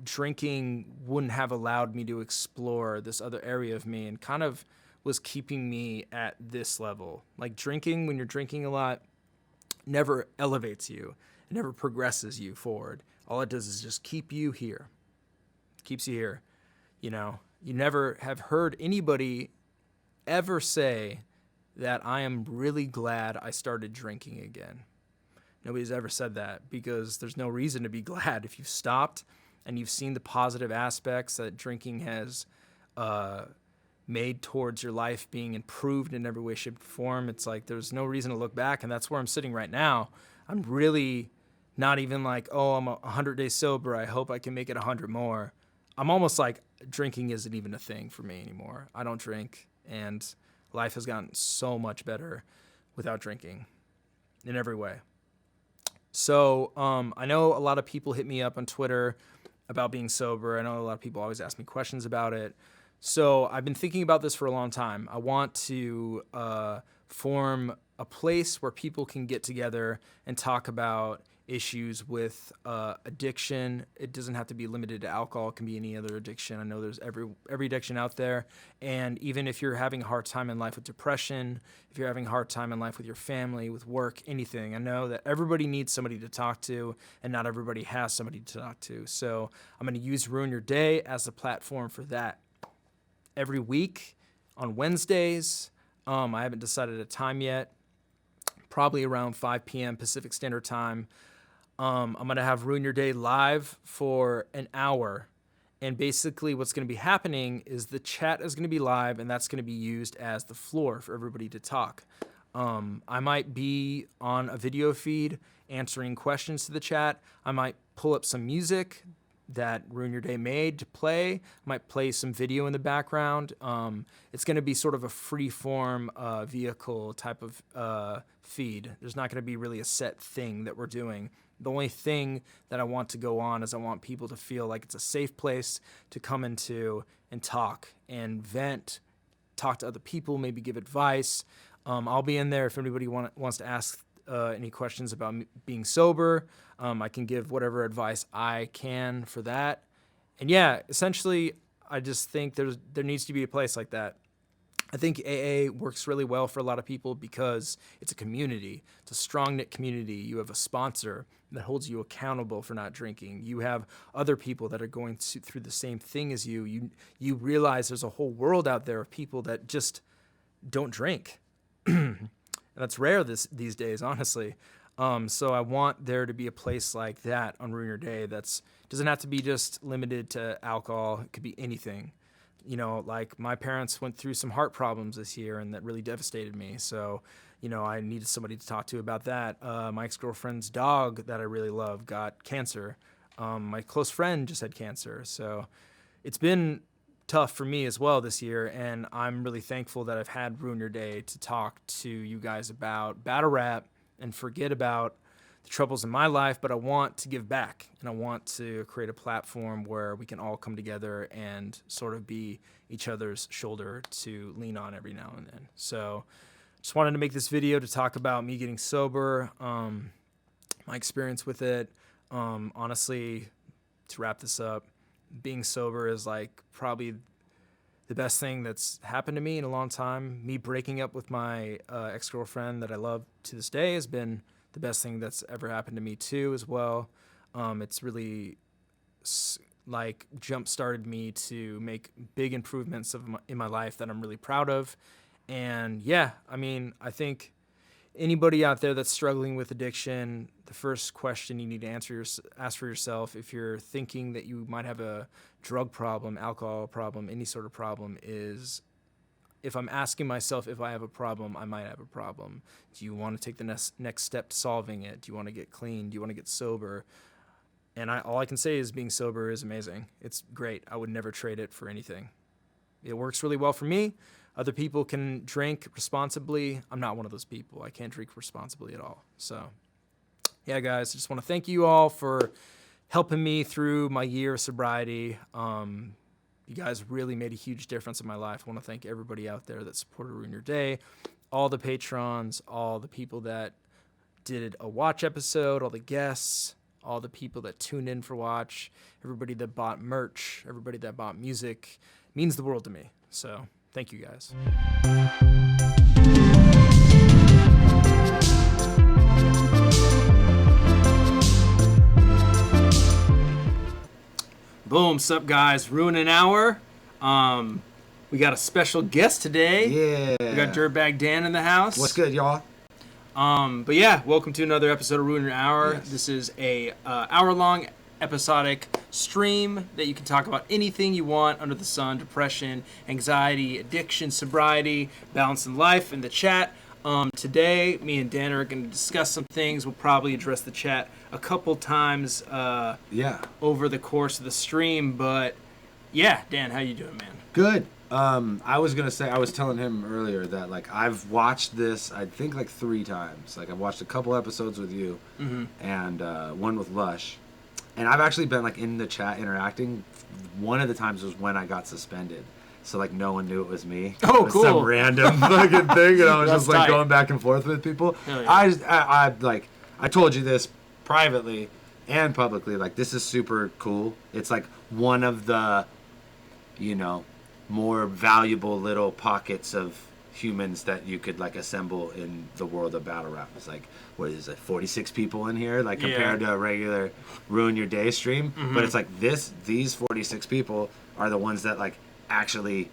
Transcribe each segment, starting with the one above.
drinking wouldn't have allowed me to explore this other area of me and kind of was keeping me at this level. Like drinking, when you're drinking a lot, never elevates you. It never progresses you forward. All it does is just keep you here. Keeps you here. You know, you never have heard anybody ever say that I am really glad I started drinking again. Nobody's ever said that because there's no reason to be glad. If you've stopped and you've seen the positive aspects that drinking has made towards your life being improved in every way, shape, or form, it's like there's no reason to look back, and that's where I'm sitting right now. I'm really not even like, oh, I'm 100 days sober, I hope I can make it 100 more. I'm almost like drinking isn't even a thing for me anymore. I don't drink, and life has gotten so much better without drinking in every way. So I know a lot of people hit me up on Twitter about being sober. I know a lot of people always ask me questions about it. So I've been thinking about this for a long time. I want to form a place where people can get together and talk about issues with addiction. It doesn't have to be limited to alcohol. It can be any other addiction. I know there's every addiction out there. And even if you're having a hard time in life with depression, if you're having a hard time in life with your family, with work, anything, I know that everybody needs somebody to talk to, and not everybody has somebody to talk to. So I'm going to use Ruin Your Day as a platform for that. Every week on Wednesdays, I haven't decided a time yet, probably around 5 p.m. Pacific Standard Time. I'm going to have Ruin Your Day live for an hour. And basically what's going to be happening is the chat is going to be live, and that's going to be used as the floor for everybody to talk. I might be on a video feed answering questions to the chat. I might pull up some music that Ruin Your Day made to play. I might play some video in the background. It's going to be sort of a free-form vehicle type of feed. There's not going to be really a set thing that we're doing. The only thing that I want to go on is I want people to feel like it's a safe place to come into and talk and vent, talk to other people, maybe give advice. I'll be in there if anybody wants to ask any questions about being sober. I can give whatever advice I can for that. And yeah, essentially, I just think there needs to be a place like that. I think AA works really well for a lot of people because it's a community. It's a strong-knit community. You have a sponsor that holds you accountable for not drinking. You have other people that are going through the same thing as you. You realize there's a whole world out there of people that just don't drink. And that's rare these days, honestly. So I want there to be a place like that on Ruin Your Day doesn't have to be just limited to alcohol. It could be anything. You know, like my parents went through some heart problems this year, and that really devastated me. So, you know, I needed somebody to talk to about that. My ex-girlfriend's dog that I really love got cancer. My close friend just had cancer. So it's been tough for me as well this year, and I'm really thankful that I've had Ruin Your Day to talk to you guys about battle rap and forget about the troubles in my life, but I want to give back, and I want to create a platform where we can all come together and sort of be each other's shoulder to lean on every now and then. So just wanted to make this video to talk about me getting sober, my experience with it. Honestly, to wrap this up, being sober is like probably the best thing that's happened to me in a long time. Me breaking up with my ex-girlfriend that I love to this day has been the best thing that's ever happened to me too as well. It's really like jump-started me to make big improvements in my life that I'm really proud of. And yeah, I mean, I think anybody out there that's struggling with addiction, the first question you need to ask for yourself, if you're thinking that you might have a drug problem, alcohol problem, any sort of problem, is if I'm asking myself if I have a problem, I might have a problem. Do you want to take the next step to solving it? Do you want to get clean? Do you want to get sober? And all I can say is being sober is amazing. It's great. I would never trade it for anything. It works really well for me. Other people can drink responsibly. I'm not one of those people. I can't drink responsibly at all. So, yeah, guys, I just want to thank you all for helping me through my year of sobriety. You guys really made a huge difference in my life. I want to thank everybody out there that supported Ruin Your Day, all the patrons, all the people that did a watch episode, all the guests, all the people that tuned in for watch, everybody that bought merch, everybody that bought music. It means the world to me. So thank you guys. Boom, sup guys, ruin an hour. We got a special guest today. Yeah. We got DIRTBAG Dan in the house. What's good, y'all? But yeah, welcome to another episode of Ruin an Hour. Yes. This is a hour-long episodic stream that you can talk about anything you want under the sun: depression, anxiety, addiction, sobriety, balance in life. In the chat today, me and Dan are going to discuss some things. We'll probably address the chat a couple times over the course of the stream. But yeah, Dan, how you doing, man? Good. I was gonna say, I was telling him earlier that like I've watched this, I think like 3 times. Like I've watched a couple episodes with you, and one with Lush, and I've actually been like in the chat interacting. One of the times was when I got suspended, so like no one knew it was me. Oh, it was cool. Some random fucking thing, and I was That's just like tight. going back and forth with people. Hell yeah. I told you this privately and publicly. Like this is super cool. It's like one of the, more valuable little pockets of humans that you could like assemble in the world of battle rap. It's like, what is it, 46 people in here, like compared to a regular Ruin Your Day stream. But it's like these 46 people are the ones that like actually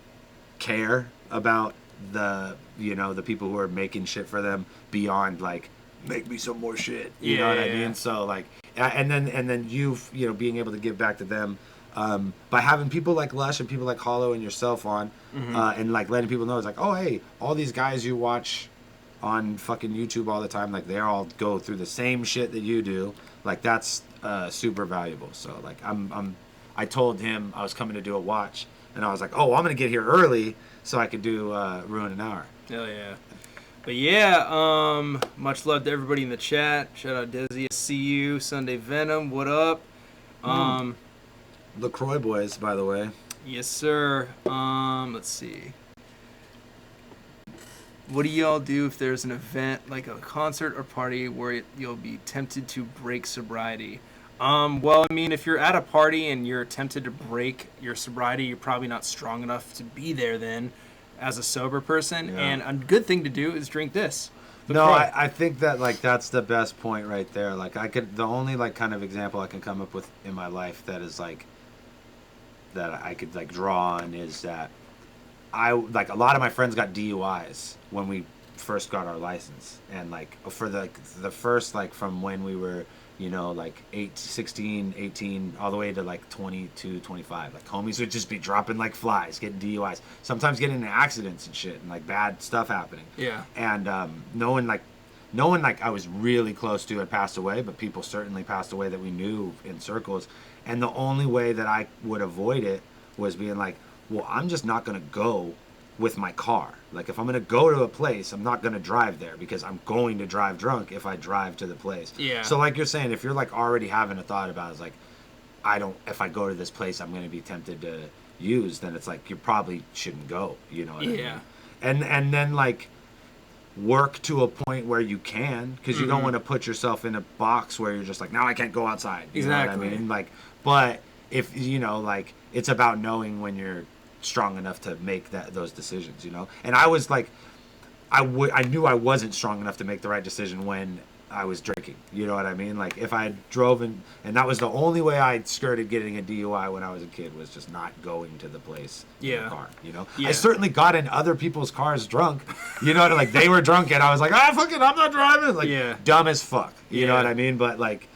care about the the people who are making shit for them beyond like make me some more shit. You know what I mean? So like, and then being able to give back to them. By having people like Lush and people like Hollow and yourself on, and like letting people know it's like, oh hey, all these guys you watch on fucking YouTube all the time, like they all go through the same shit that you do. Like that's super valuable. So like I told him I was coming to do a watch, and I was like, oh, I'm gonna get here early so I could do Ruin an Hour. Hell yeah. But yeah, much love to everybody in the chat. Shout out Desi, I see you. Sunday Venom, what up? LaCroix boys, by the way. Yes, sir. Let's see. What do y'all do if there's an event like a concert or party where you'll be tempted to break sobriety? Well, I mean, if you're at a party and you're tempted to break your sobriety, you're probably not strong enough to be there then as a sober person. Yeah. And a good thing to do is drink this. No, I think that like that's the best point right there. Like the only like kind of example I can come up with in my life that is like that I could like draw on is that I like a lot of my friends got DUIs when we first got our license, and like for the first like from when we were like 16, 18 all the way to like 22, 25, like homies would just be dropping like flies, getting DUIs, sometimes getting into accidents and shit and like bad stuff happening. Yeah. And no one like I was really close to had passed away, but people certainly passed away that we knew in circles. And the only way that I would avoid it was being like, well, I'm just not going to go with my car. Like, if I'm going to go to a place, I'm not going to drive there because I'm going to drive drunk if I drive to the place. Yeah. So, like you're saying, if you're, like, already having a thought about it, it's like, if I go to this place, I'm going to be tempted to use, then it's like, you probably shouldn't go, you know what I mean? And then, like, work to a point where you can, because you don't want to put yourself in a box where you're just like, now I can't go outside. You know what I mean? Like, but if like it's about knowing when you're strong enough to make those decisions, And I was like, I knew I wasn't strong enough to make the right decision when I was drinking. You know what I mean? Like if I drove and that was the only way I skirted getting a DUI when I was a kid, was just not going to the place in the car. Yeah. I certainly got in other people's cars drunk. Like they were drunk and I was like, fuck it, I'm not driving. Like dumb as fuck. You know what I mean? But like,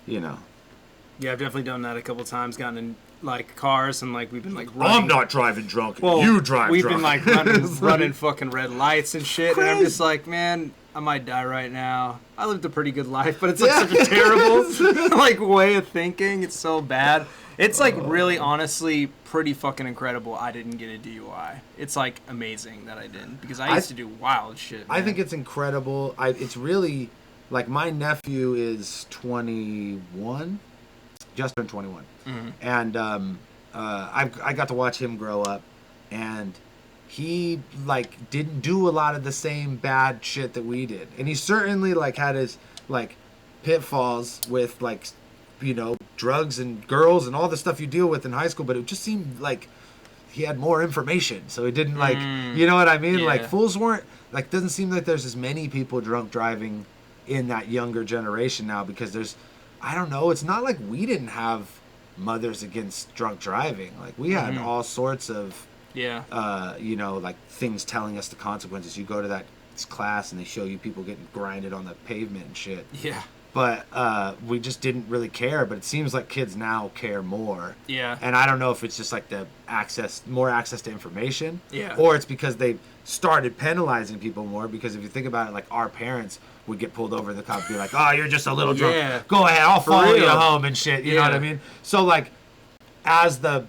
Yeah, I've definitely done that a couple times. Gotten in like cars and like we've been like running. I'm not driving drunk. Well, you drive we've drunk. been like running fucking red lights and shit. Crazy. And I'm just like, man, I might die right now. I lived a pretty good life, but it's like such a terrible like way of thinking. It's so bad. It's like really honestly pretty fucking incredible I didn't get a DUI. It's like amazing that I didn't, because I used to do wild shit, man. I think it's incredible. It's really like my nephew is 21, just turned 21. And I got to watch him grow up, and he like didn't do a lot of the same bad shit that we did, and he certainly like had his like pitfalls with like drugs and girls and all the stuff you deal with in high school, but it just seemed like he had more information, so he didn't you know what I mean? Yeah. Like fools weren't doesn't seem like there's as many people drunk driving in that younger generation now, because I don't know, it's not like we didn't have mothers against drunk driving. Like we had all sorts of like things telling us the consequences. You go to that class and they show you people getting grinded on the pavement and shit. Yeah. But we just didn't really care. But it seems like kids now care more. Yeah. And I don't know if it's just like more access to information. Yeah. Or it's because they started penalizing people more. Because if you think about it, like our parents would get pulled over, the cop would be like, "Oh, you're just a little drunk. Yeah. Go ahead, I'll follow you real. home and shit." You know what I mean? So like, as the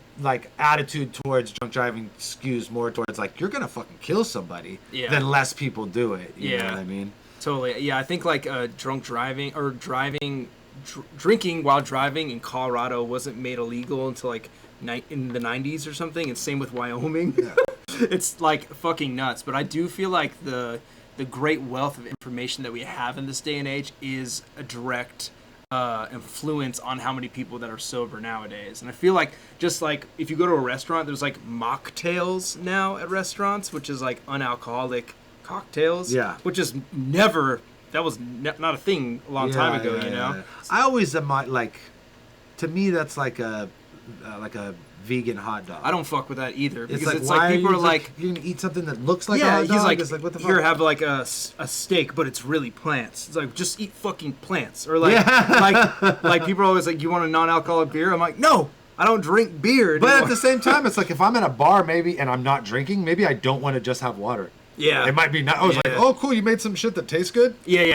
attitude towards drunk driving skews more towards like you're gonna fucking kill somebody, then less people do it. You know what I mean? Totally. Yeah, I think like drunk driving or drinking while driving in Colorado wasn't made illegal until like in the 90s or something, and same with Wyoming. Yeah. It's like fucking nuts. But I do feel like the great wealth of information that we have in this day and age is a direct influence on how many people that are sober nowadays. And I feel like just like if you go to a restaurant, there's like mocktails now at restaurants, which is like unalcoholic cocktails, which is that was not a thing a long time ago, you know. Yeah. I always am like, to me that's like a vegan hot dog. I don't fuck with that either, because it's like people are like, you're gonna eat something that looks like a hot dog. He's like, it's like, what the fuck? Here, have like a steak, but it's really plants. It's like, just eat fucking plants. Or like like people are always like, you want a non-alcoholic beer? I'm like, no, I don't drink beer anymore. But at the same time, it's like if I'm at a bar maybe and I'm not drinking, maybe I don't want to just have water. Yeah. It might be not. I was like, oh, cool, you made some shit that tastes good? Yeah.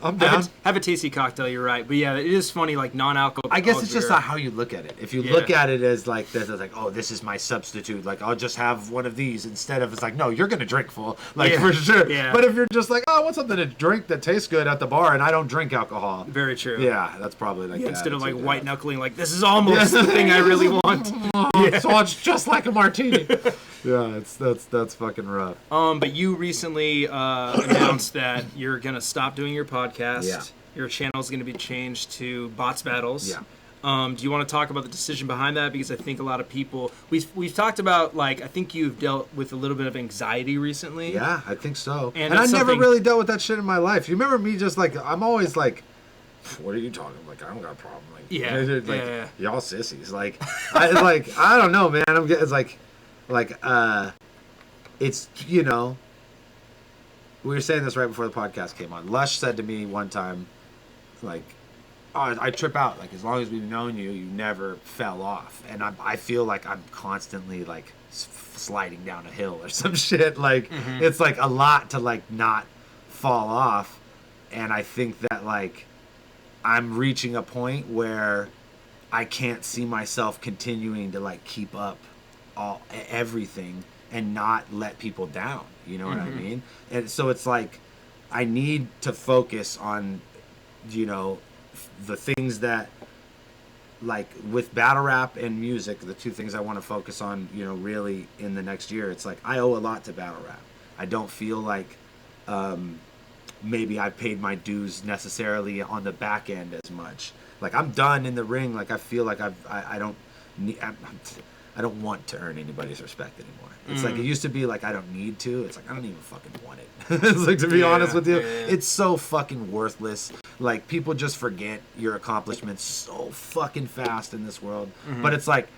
I'm down. Have a tasty cocktail, you're right. But yeah, it is funny, like non-alcoholic. I guess it's just not how you look at it. If you look at it as like, this is like, oh, this is my substitute. Like, I'll just have one of these instead of, it's like, no, you're going to drink full. Like, for sure. Yeah. But if you're just like, oh, I want something to drink that tastes good at the bar and I don't drink alcohol. Very true. Yeah, that's probably like that. Instead of like white knuckling, like, this is almost the thing I really want. So it's just like a martini. Yeah, that's fucking rough. But you recently announced that you're gonna stop doing your podcast. Yeah. Your channel is gonna be changed to Bots Battles. Yeah. Do you want to talk about the decision behind that? Because I think a lot of people we've talked about, like, I think you've dealt with a little bit of anxiety recently. Yeah, I think so. And I never really dealt with that shit in my life. You remember me just like, I'm always like, what are you talking about? Like, I don't got a problem. Like, y'all sissies. Like, I don't know, man. It's like, it's, you know, we were saying this right before the podcast came on. Lush said to me one time, like, oh, I trip out. Like, as long as we've known you, you never fell off. And I feel like I'm constantly, like, sliding down a hill or some shit. Like, it's, like, a lot to, like, not fall off. And I think that, like, I'm reaching a point where I can't see myself continuing to, like, keep up everything and not let people down. You know what I mean? And so it's like, I need to focus on, you know, the things that, like, with battle rap and music, the two things I want to focus on, you know, really in the next year. It's like, I owe a lot to battle rap. I don't feel like maybe I paid my dues necessarily on the back end as much. Like, I'm done in the ring. Like, I feel like I don't want to earn anybody's respect anymore. It's like, it used to be like, I don't need to. It's like, I don't even fucking want it. It's like, to be honest with you, it's so fucking worthless. Like, people just forget your accomplishments so fucking fast in this world. But it's like,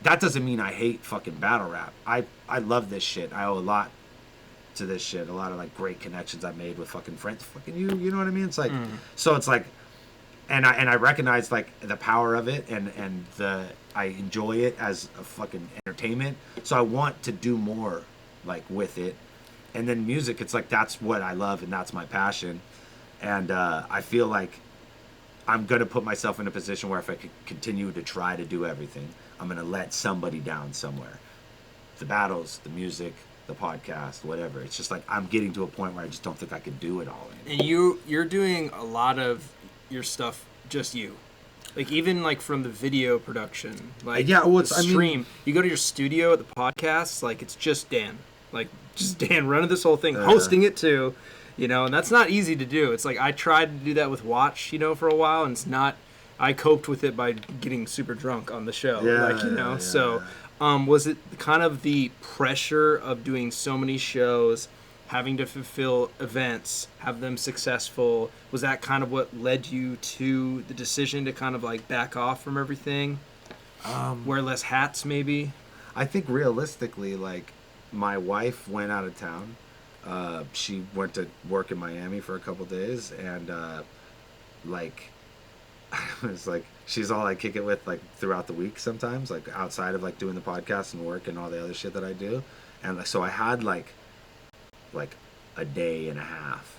that doesn't mean I hate fucking battle rap. I love this shit. I owe a lot to this shit. A lot of, like, great connections I made with fucking friends. Fucking you know what I mean? It's like, so it's like, and I recognize, like, the power of it, and I enjoy it as a fucking entertainment. So I want to do more, like, with it. And then music, it's like, that's what I love and that's my passion. And I feel like I'm going to put myself in a position where if I could continue to try to do everything, I'm going to let somebody down somewhere. The battles, the music, the podcast, whatever. It's just like, I'm getting to a point where I just don't think I can do it all anymore. And you're doing a lot of your stuff just you. Like, even, like, from the video production, like, stream. You go to your studio at the podcast, like, it's just Dan. Like, just Dan running this whole thing, hosting it too, you know, and that's not easy to do. It's like, I tried to do that with Watch, you know, for a while, and it's not I coped with it by getting super drunk on the show. Yeah, Like, you know, yeah, so yeah. was it kind of the pressure of doing so many shows, having to fulfill events, have them successful? Was that kind of what led you to the decision to kind of like back off from everything? Wear less hats, maybe? I think realistically, like, my wife went out of town. She went to work in Miami for a couple days, and like, it's like she's all I kick it with like throughout the week sometimes, like outside of like doing the podcast and work and all the other shit that I do. And like, so I had like a day and a half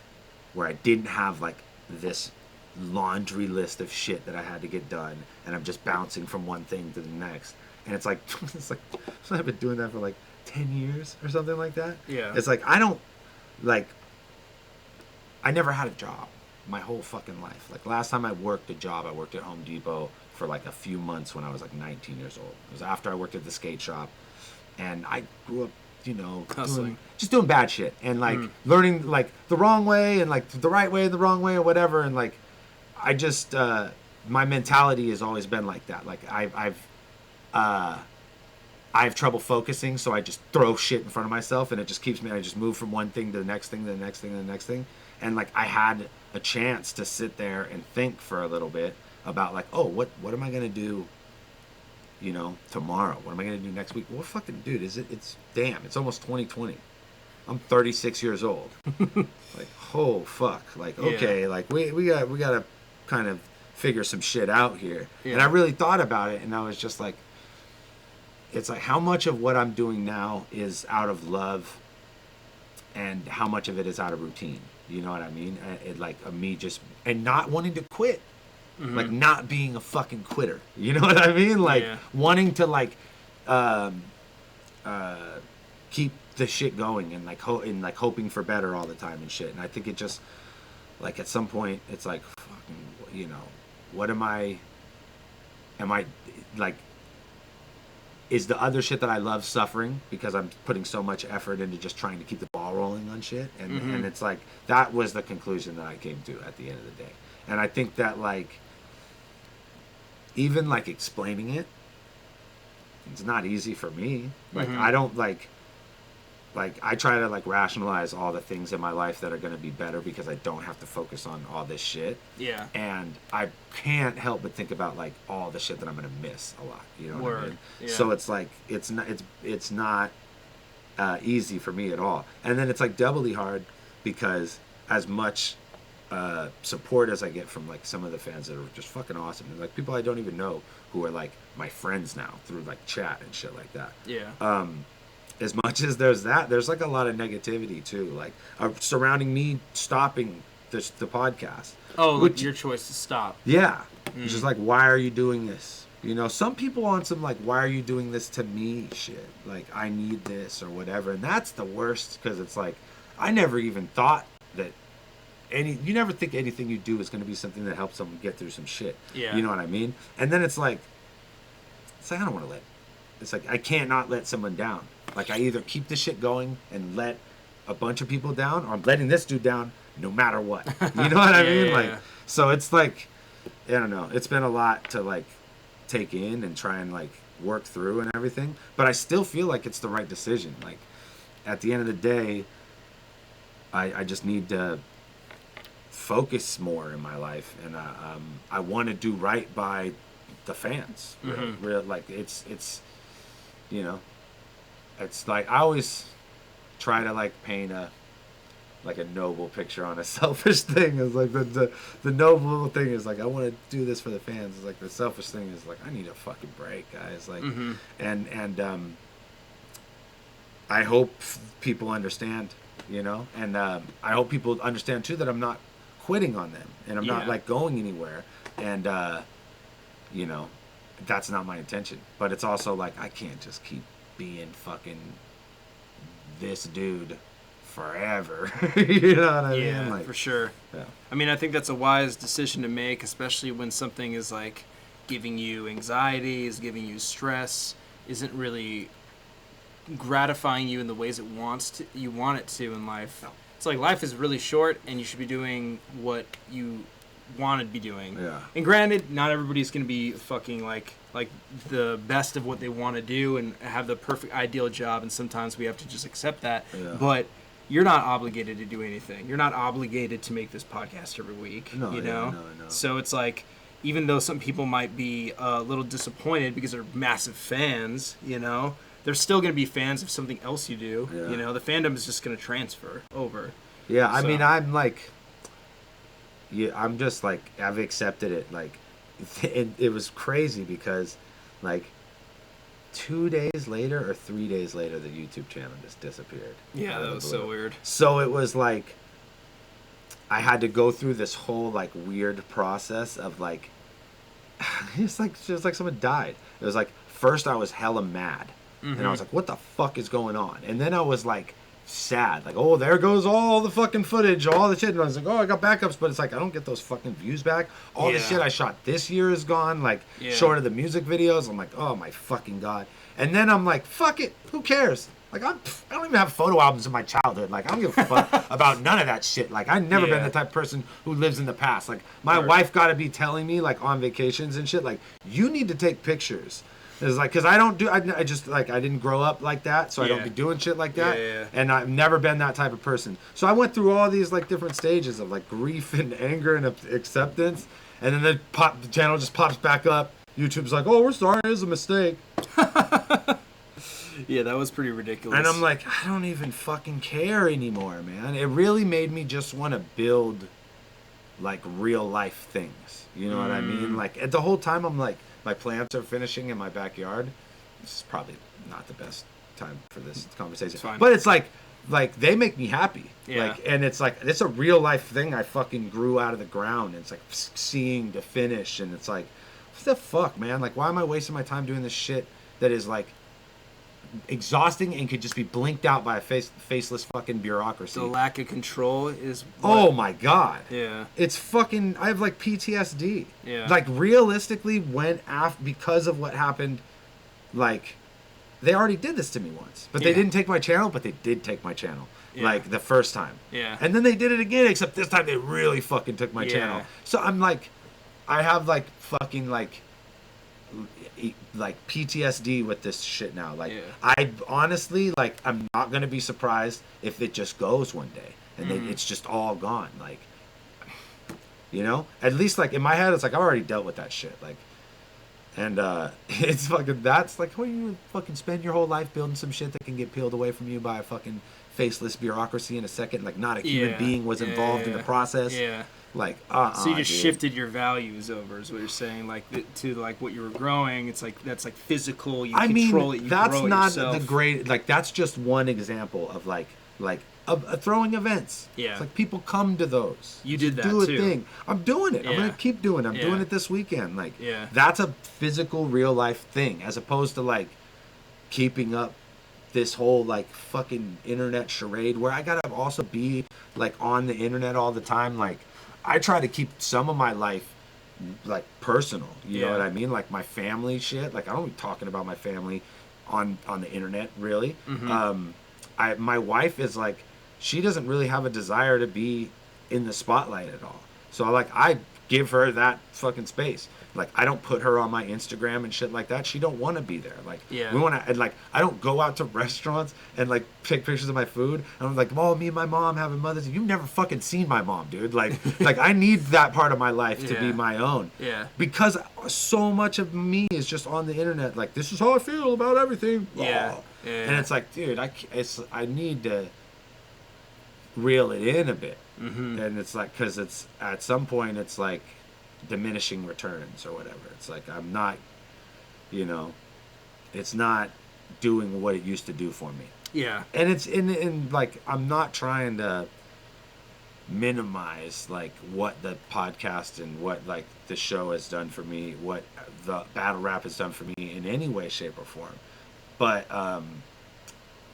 where I didn't have like this laundry list of shit that I had to get done, and I'm just bouncing from one thing to the next. And it's like I've been doing that for like 10 years or something like that. Yeah. It's like I never had a job my whole fucking life. Like, last time I worked a job, I worked at Home Depot for like a few months when I was like 19 years old. It was after I worked at the skate shop, and I grew up, you know, doing bad shit and like learning like the wrong way and like the right way and the wrong way or whatever. And like, I just my mentality has always been like that. Like, I have trouble focusing, so I just throw shit in front of myself, and it just keeps me. I just move from one thing to the next thing, to the next thing, to the next thing. And like, I had a chance to sit there and think for a little bit about like, oh, what am I gonna do, you know, tomorrow? What am I gonna do next week? What fucking dude is it? It's almost 2020. I'm 36 years old. Like, oh fuck. Like, okay, yeah. Like we gotta kind of figure some shit out here. Yeah. And I really thought about it, and I was just like, it's like, how much of what I'm doing now is out of love, and how much of it is out of routine? You know what I mean? Me just, and not wanting to quit. Like, not being a fucking quitter. You know what I mean? Like, wanting to like keep the shit going, and like hoping for better all the time and shit. And I think it just, like, at some point it's like, fucking, you know, what am I like, is the other shit that I love suffering because I'm putting so much effort into just trying to keep the ball rolling on shit? And it's like, that was the conclusion that I came to at the end of the day. And I think that, like, even like explaining it, it's not easy for me. Like, I don't like I try to like rationalize all the things in my life that are going to be better because I don't have to focus on all this shit. Yeah. And I can't help but think about like all the shit that I'm going to miss a lot. You know what I mean? Yeah. So it's like, it's not easy for me at all. And then it's like doubly hard because as much support as I get from like some of the fans that are just fucking awesome, and like people I don't even know who are like my friends now through like chat and shit like that. Yeah. As much as there's that, there's like a lot of negativity too, like surrounding me stopping the podcast. Oh, which, your choice to stop. Yeah. It's just like, why are you doing this? You know, some people on some like, why are you doing this to me shit? Like, I need this or whatever. And that's the worst, because it's like, I never even thought that you never think anything you do is going to be something that helps someone get through some shit. Yeah. You know what I mean? And then it's like I don't want to it's like, I can't not let someone down. Like, I either keep this shit going and let a bunch of people down, or I'm letting this dude down no matter what. You know what I mean? Like, so it's like, I don't know. It's been a lot to like take in and try and like work through and everything. But I still feel like it's the right decision. Like, at the end of the day, I just need to focus more in my life, and I want to do right by the fans. Real, like, it's you know, it's like, I always try to like paint a noble picture on a selfish thing. It's like the noble thing is like, I want to do this for the fans. It's like, the selfish thing is like, I need a fucking break, guys. Like, and I hope people understand, you know, and I hope people understand too that I'm not quitting on them, and I'm not like going anywhere, and you know, that's not my intention. But it's also like, I can't just keep being fucking this dude forever. You know what I mean? Yeah, like, for sure. Yeah. I mean, I think that's a wise decision to make, especially when something is like giving you anxiety, is giving you stress, isn't really gratifying you in the ways you want it to in life. No. It's like, life is really short, and you should be doing what you want to be doing. Yeah. And granted, not everybody's going to be fucking like the best of what they want to do and have the perfect ideal job, and sometimes we have to just accept that. Yeah. But you're not obligated to do anything. You're not obligated to make this podcast every week. No, you yeah, know? no. So it's like, even though some people might be a little disappointed because they're massive fans, you know, they're still going to be fans of something else you do. Yeah. You know, the fandom is just going to transfer over. Yeah, I So- mean, I'm like, yeah, I'm just like, I've accepted it. Like, it was crazy because, like, 2 days later or 3 days later, the YouTube channel just disappeared. Yeah, out of that the was blue. so weird. So it was like, I had to go through this whole like weird process of like, it's just like someone died. It was like, first I was hella mad, and I was like, what the fuck is going on? And then I was like, sad, like, oh, there goes all the fucking footage, all the shit. And I was like, oh, I got backups, but it's like, I don't get those fucking views back. All the Yeah. shit I shot this year is gone, like, Yeah. short of the music videos. I'm like, oh my fucking god. And then I'm like, fuck it, who cares? Like, I don't even have photo albums in my childhood. Like, I don't give a fuck about none of that shit. Like, I've never been Yeah. the type of person who lives in the past. Like, my Right. wife got to be telling me, like, on vacations and shit, like, you need to take pictures. It's like, because I don't do, I just, like, I didn't grow up like that, so I don't Yeah. be doing shit like that. Yeah. And I've never been that type of person. So I went through all these, like, different stages of, like, grief and anger and acceptance. And then the channel just pops back up. YouTube's like, oh, we're sorry, it was a mistake. Yeah, that was pretty ridiculous. And I'm like, I don't even fucking care anymore, man. It really made me just want to build, like, real life things. You know what I mean? Like, at the whole time, I'm like, my plants are finishing in my backyard. This is probably not the best time for this conversation. It's fine. But it's like they make me happy. Yeah. Like, and it's like, it's a real life thing I fucking grew out of the ground. And it's like seeing to finish. And it's like, what the fuck, man? Like, why am I wasting my time doing this shit that is like exhausting and could just be blinked out by a faceless fucking bureaucracy? the lack of control is Oh my god. Yeah. It's fucking, I have like PTSD. Yeah. Like, realistically, because of what happened, like, they already did this to me once. But they Yeah. didn't take my channel, but they did take my channel. Yeah. Like, the first time. Yeah. And then they did it again, except this time they really fucking took my Yeah. channel. So I'm like, I have like fucking like PTSD with this shit now. Like, Yeah. I honestly, like, I'm not gonna be surprised if it just goes one day and then it's just all gone. Like, you know, at least like in my head, it's like I've already dealt with that shit. Like, and it's fucking, that's like, what, you fucking spend your whole life building some shit that can get peeled away from you by a fucking faceless bureaucracy in a second. Like, not a human Yeah. being was involved in the process. Yeah. Like, So you just dude. shifted your values over, is what you're saying, like to like what you were growing. It's like that's like physical. You I control mean, it. You that's grow it not yourself. the great. Like, that's just one example of like throwing events. Yeah. It's like people come to those. You did that Do a too. thing. I'm doing it. I'm Yeah. gonna keep doing it. I'm Yeah. doing it this weekend. Like, Yeah. that's a physical, real life thing, as opposed to like keeping up this whole like fucking internet charade where I gotta also be like on the internet all the time. Like, I try to keep some of my life like personal. You know Yeah. what I mean? Like my family shit. Like, I don't be talking about my family on the internet really. Mm-hmm. My wife is like, she doesn't really have a desire to be in the spotlight at all. So I give her that fucking space. Like, I don't put her on my Instagram and shit like that. She don't want to be there. Like, Yeah. we want to, and like, I don't go out to restaurants and like take pictures of my food. And I'm like, oh, me and my mom having Mother's Day. You've never fucking seen my mom, dude. Like, like, I need that part of my life to be Yeah. my own. Yeah. Because so much of me is just on the internet. Like, this is how I feel about everything. Yeah. Oh. Yeah. And it's like, dude, I need to reel it in a bit. Mm-hmm. And it's like, because it's at some point it's like diminishing returns or whatever. It's like, I'm not, you know, it's not doing what it used to do for me. Yeah. And it's in like, I'm not trying to minimize like what the podcast and what like the show has done for me, what the battle rap has done for me in any way, shape, or form. But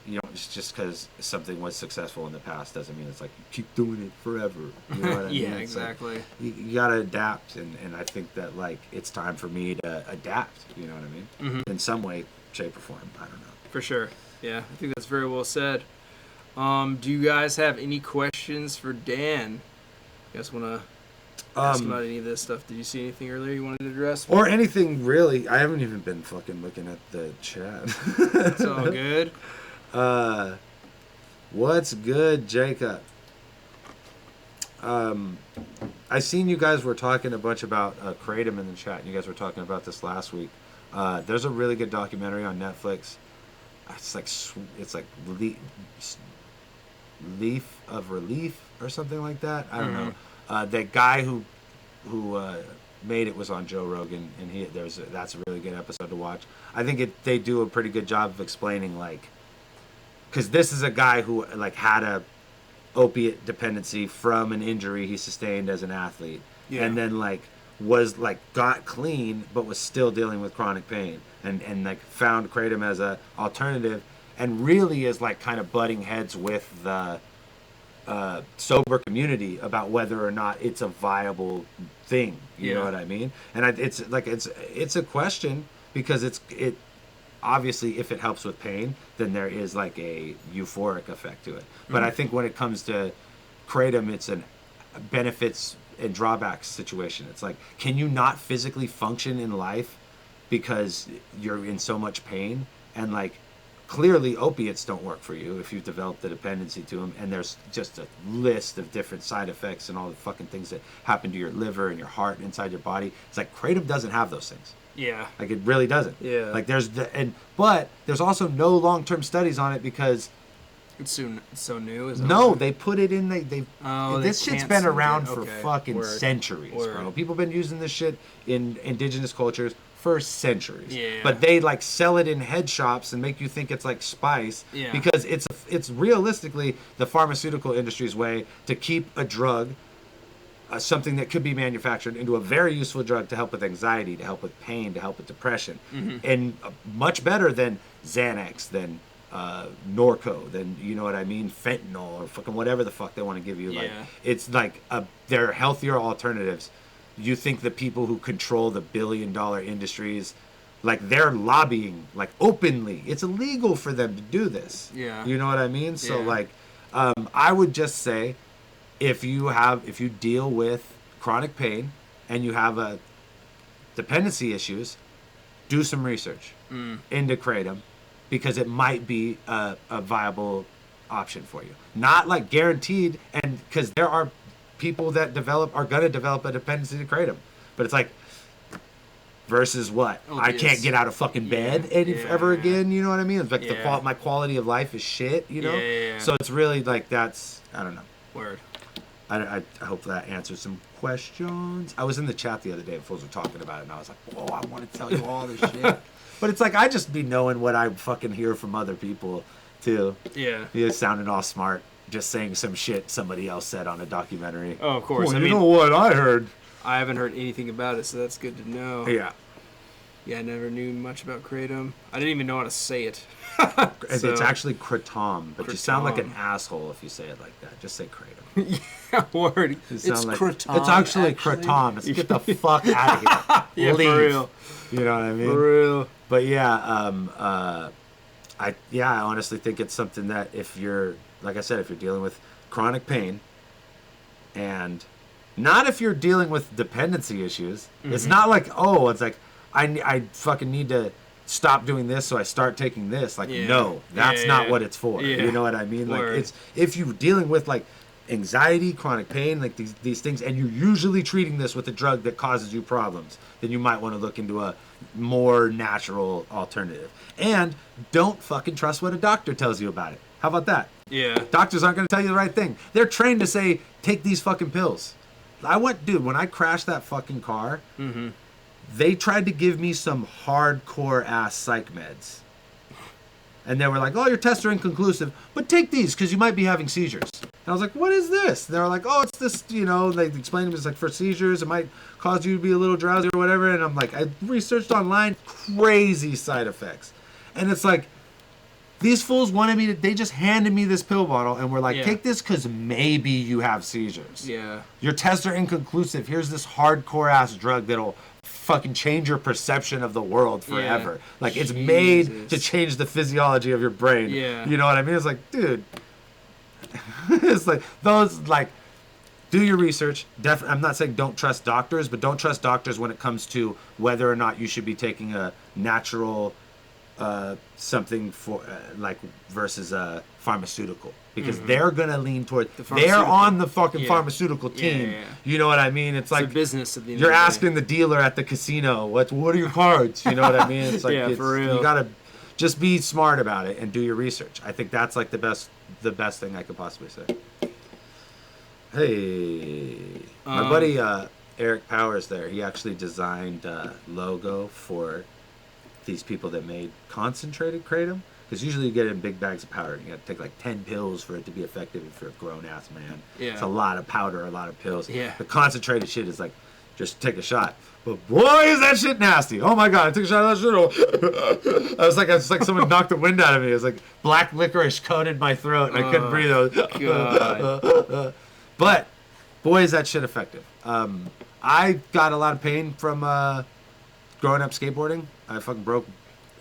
you know, it's just because something was successful in the past doesn't mean it's like you keep doing it forever. You know what I mean? Yeah, It's like, exactly. you gotta adapt, and I think that like it's time for me to adapt. You know what I mean? In some way, shape, or form. I don't know. For sure. Yeah, I think that's very well said. Do you guys have any questions for Dan? You guys want to ask about any of this stuff. Did you see anything earlier you wanted to address? Or anything really. I haven't even been fucking looking at the chat. It's all good. What's good, Jacob? I seen you guys were talking a bunch about Kratom in the chat. And you guys were talking about this last week. There's a really good documentary on Netflix. It's like Leaf of Relief or something like that. I don't know. That guy who made it was on Joe Rogan, and that's a really good episode to watch. I think they do a pretty good job of explaining, like, because this is a guy who like had a opiate dependency from an injury he sustained as an athlete, and then like got clean but was still dealing with chronic pain, and like found Kratom as a alternative, and really is like kind of butting heads with the sober community about whether or not it's a viable thing. You know what I mean? And it's a question, because it obviously, if it helps with pain, then there is like a euphoric effect to it. But I think when it comes to Kratom, it's an benefits and drawbacks situation. It's like, can you not physically function in life because you're in so much pain? And like, clearly opiates don't work for you if you've developed a dependency to them, and there's just a list of different side effects and all the fucking things that happen to your liver and your heart and inside your body. It's like Kratom doesn't have those things. Yeah. Like, it really doesn't. Yeah. Like, but there's also no long-term studies on it, because it's so new. Is it? No, they put it in. This shit's been around for okay. fucking centuries, bro. People have been using this shit in indigenous cultures for centuries. Yeah. But they like sell it in head shops and make you think it's like spice, because it's realistically the pharmaceutical industry's way to keep a drug, something that could be manufactured, into a very useful drug to help with anxiety, to help with pain, to help with depression, and much better than Xanax, than Norco, than, you know what I mean, fentanyl, or fucking whatever the fuck they want to give you. Like, it's like they're healthier alternatives. You think the people who control the billion-dollar industries, like, they're lobbying like openly. It's illegal for them to do this. Yeah. You know what I mean? So like, I would just say, if you deal with chronic pain and you have a dependency issues, do some research into Kratom, because it might be a viable option for you. Not like guaranteed, and because there are people that are going to develop a dependency to Kratom, but it's like, versus what? I can't get out of fucking bed ever again. You know what I mean? It's like my quality of life is shit. You know. So it's really like, that's, I don't know. Word. I hope that answers some questions. I was in the chat the other day and fools were talking about it, and I was like, whoa, I want to tell you all this shit. But it's like, I just be knowing what I fucking hear from other people too. Yeah. You sounding all smart, just saying some shit somebody else said on a documentary. Oh, of course. Well, you know what I heard? I haven't heard anything about it, so that's good to know. Yeah. Yeah, I never knew much about Kratom. I didn't even know how to say it. It's actually Kratom, but you sound like an asshole if you say it like that. Just say Kratom. Yeah, word. It's like, Kratom. It's actually Kratom. Let's get the fuck out of here. Yeah, Leave. for real. You know what I mean? For real. But yeah, I honestly think it's something that, if you're, like I said, if you're dealing with chronic pain, and not if you're dealing with dependency issues, it's not like, oh, it's like, I fucking need to stop doing this, so I start taking this. Like, no, that's not what it's for. You know what I mean? Like, it's, if you're dealing with like anxiety, chronic pain, like these things, and you're usually treating this with a drug that causes you problems, then you might want to look into a more natural alternative. And don't fucking trust what a doctor tells you about it. How about that? Yeah. Doctors aren't going to tell you the right thing. They're trained to say, take these fucking pills. Dude, when I crashed that fucking car, they tried to give me some hardcore ass psych meds. And they were like, oh, your tests are inconclusive, but take these because you might be having seizures. And I was like, what is this? And they were like, oh, it's this, you know, they explained to me, it's like for seizures, it might cause you to be a little drowsy or whatever. And I'm like, I researched online, crazy side effects. And it's like, these fools wanted me to, they just handed me this pill bottle and were like, take this because maybe you have seizures. Yeah. Your tests are inconclusive. Here's this hardcore ass drug that'll fucking change your perception of the world forever. Like, it's made to change the physiology of your brain. Yeah. You know what I mean? It's like, dude, it's like those, like, do your research. I'm not saying don't trust doctors, but don't trust doctors when it comes to whether or not you should be taking a natural something for like versus a pharmaceutical, because they're gonna lean toward they're on the fucking pharmaceutical team. Yeah. You know what I mean? It's like a business at the end you're of the day. asking the dealer at the casino, what are your cards? You know what I mean? It's like Yeah, for real. you gotta just be smart about it and do your research. I think that's like the best thing I could possibly say. Hey, my buddy Eric Powers there, he actually designed a logo for these people that made concentrated kratom, because usually you get it in big bags of powder. You got to take like 10 pills for it to be effective if you're a grown-ass man. Yeah. It's a lot of powder, a lot of pills. Yeah. The concentrated shit is like, just take a shot. But boy, is that shit nasty. Oh my God, I took a shot of that shit. I was like someone knocked the wind out of me. It was like black licorice coated my throat and I couldn't breathe. God. But boy, is that shit effective. I got a lot of pain from growing up skateboarding. I fucking broke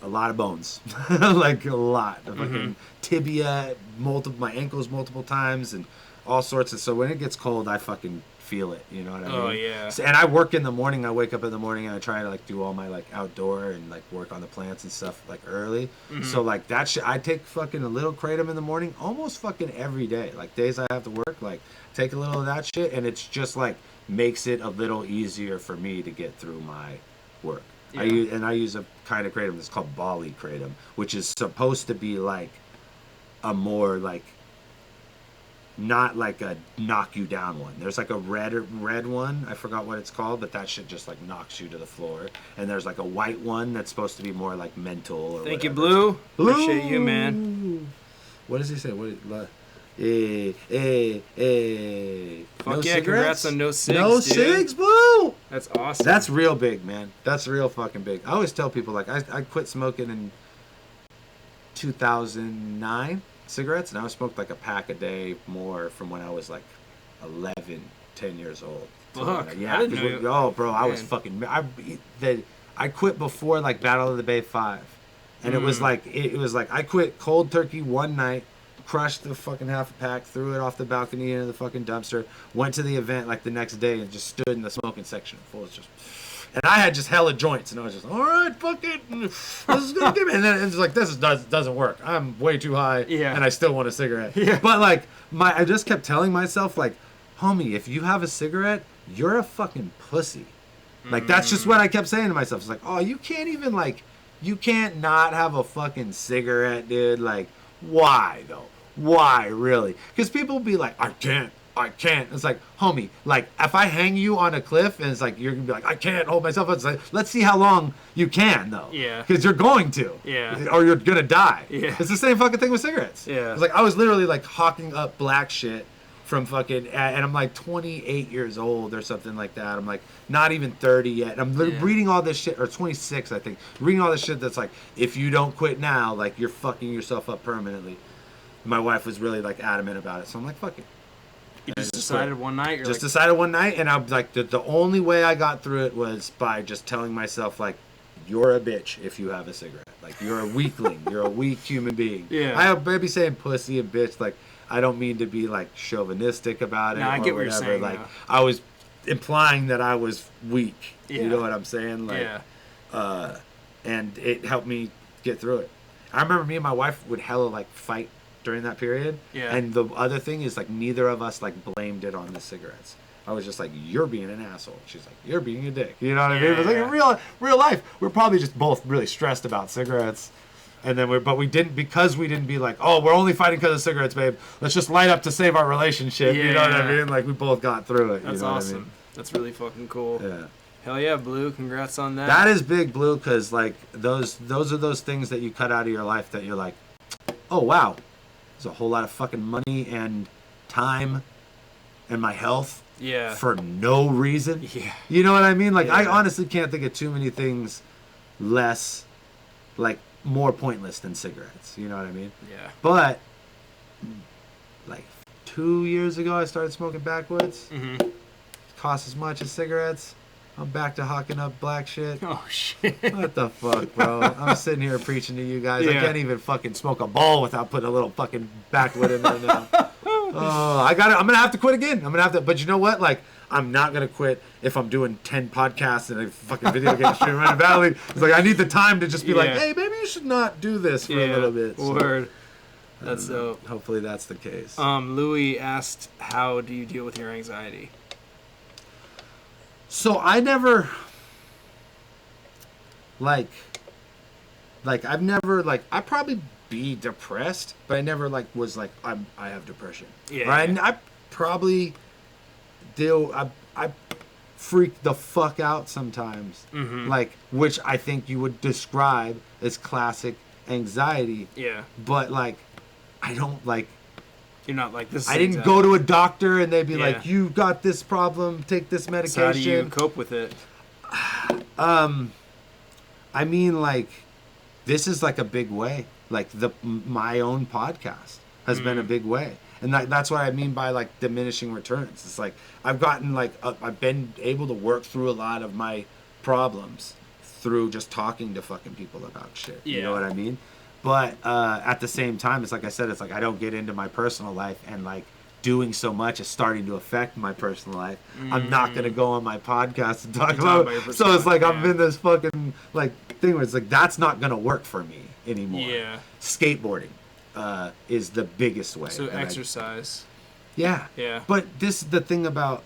a lot of bones, like a lot. I fucking tibia, my ankles multiple times, and all sorts of. So when it gets cold, I fucking feel it. You know what I mean? Oh yeah. So, and I work in the morning. I wake up in the morning and I try to like do all my like outdoor and like work on the plants and stuff like early. So like that shit, I take fucking a little kratom in the morning, almost fucking every day. Like days I have to work, like take a little of that shit, and it's just like makes it a little easier for me to get through my work. Yeah. I use a kind of kratom that's called Bali kratom, which is supposed to be like a more like not like a knock you down one. There's like a red one, I forgot what it's called, but that shit just like knocks you to the floor. And there's like a white one that's supposed to be more like mental or Thank you, whatever. Blue. Appreciate you, man. What does he say? Fuck Yeah, congrats on no cigs, No dude. cigs, Blue! That's awesome. That's real big, man. That's real fucking big. I always tell people, like, I quit smoking in 2009, cigarettes, and I smoked like a pack a day more from when I was like 11, 10 years old. Fuck. Yeah. I didn't know. Oh, bro, I was fucking... I quit before, like, Battle of the Bay 5. And it was like I quit cold turkey one night, crushed the fucking half a pack, threw it off the balcony into the fucking dumpster, went to the event like the next day and just stood in the smoking section. Full of just, and I had just hella joints, and I was just, all right, fuck it, this is gonna give me. And then it's like, this doesn't work. I'm way too high, Yeah. and I still want a cigarette. Yeah. But like I just kept telling myself, like, homie, if you have a cigarette, you're a fucking pussy. Like that's just what I kept saying to myself. It's like, oh, you can't even like, you can't not have a fucking cigarette, dude. Like, why though? Why, really? Because people be like, I can't. It's like, homie, like, if I hang you on a cliff and it's like, you're going to be like, I can't hold myself up. It's like, let's see how long you can, though. Yeah. Because you're going to. Yeah. Or you're going to die. Yeah. It's the same fucking thing with cigarettes. Yeah. It's like, I was literally, like, hawking up black shit from fucking, and I'm like 28 years old or something like that. I'm like not even 30 yet. And I'm reading all this shit, or 26, I think. Reading all this shit that's like, if you don't quit now, like, you're fucking yourself up permanently. My wife was really like adamant about it, so I'm like, fuck it. You just decided one night. You're Just like, decided one night, and I was like, the only way I got through it was by just telling myself, like, you're a bitch if you have a cigarette. Like, you're a weakling. You're a weak human being. Yeah. I be saying pussy and bitch, like, I don't mean to be like chauvinistic about it. No, I or get what whatever. you're saying. Like, now. I was implying that I was weak. Yeah. You know what I'm saying? Like, Yeah. And it helped me get through it. I remember me and my wife would hella like fight during that period. Yeah. And the other thing is, like, neither of us like blamed it on the cigarettes. I was just like, you're being an asshole. She's like, you're being a dick. You know what I mean? It was like in real life, we're probably just both really stressed about cigarettes. And then we didn't be like, oh, we're only fighting because of cigarettes, babe. Let's just light up to save our relationship. You know what I mean? Like, we both got through it. That's you know awesome. What I mean? That's really fucking cool. Yeah. Hell yeah, Blue. Congrats on that. That is big, Blue, because like those are those things that you cut out of your life that you're like, oh wow, there's a whole lot of fucking money and time and my health Yeah. for no reason. Yeah. You know what I mean? Like, I Yeah. honestly can't think of too many things more pointless than cigarettes. You know what I mean? Yeah. But like 2 years ago, I started smoking backwoods. Mm-hmm. Cost as much as cigarettes. I'm back to hawking up black shit. Oh, shit. What the fuck, bro? I'm sitting here preaching to you guys. I Yeah. can't even fucking smoke a bowl without putting a little fucking backwood in there now. I'm gonna have to quit again. But you know what? Like, I'm not gonna quit if I'm doing 10 podcasts and a fucking video game stream running badly. It's like I need the time to just be like, hey, maybe you should not do this for a little bit. So, word. That's dope. Hopefully that's the case. Louis asked, how do you deal with your anxiety? So I never I've never I probably be depressed, but I never was like I have depression. Yeah. Right? And I probably I freak the fuck out sometimes. Which I think you would describe as classic anxiety. Yeah. But I don't You're not like this. I didn't go to a doctor and they'd be like, you got this problem, take this medication. So how do you cope with it? I mean, this is a big way. My own podcast has been a big way. And that's what I mean by diminishing returns. It's I've gotten I've been able to work through a lot of my problems through just talking to fucking people about shit. Yeah. You know what I mean? But at the same time, it's like I said, it's I don't get into my personal life, and doing so much is starting to affect my personal life. I'm not gonna go on my podcast and talk about it. So it's I'm in this fucking thing where it's that's not gonna work for me anymore. Yeah. Skateboarding is the biggest way. So exercise. Yeah. Yeah. But this is the thing about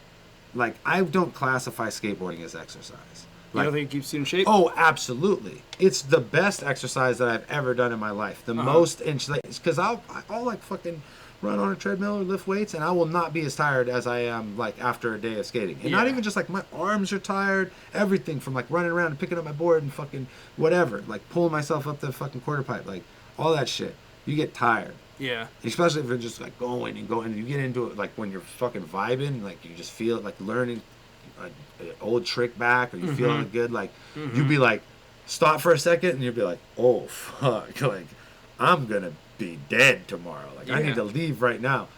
I don't classify skateboarding as exercise. You don't think it keeps you in shape? Oh, absolutely. It's the best exercise that I've ever done in my life. The most, because I'll fucking run on a treadmill or lift weights, and I will not be as tired as I am after a day of skating. And not even just my arms are tired, everything from running around and picking up my board and fucking whatever, pulling myself up the fucking quarter pipe, all that shit. You get tired. Yeah. Especially if you're just going and going, and you get into it when you're fucking vibing, you just feel it, learning an old trick back, or you feeling good, you'd be stop for a second, and you'd be oh fuck, I'm gonna be dead tomorrow. I need to leave right now.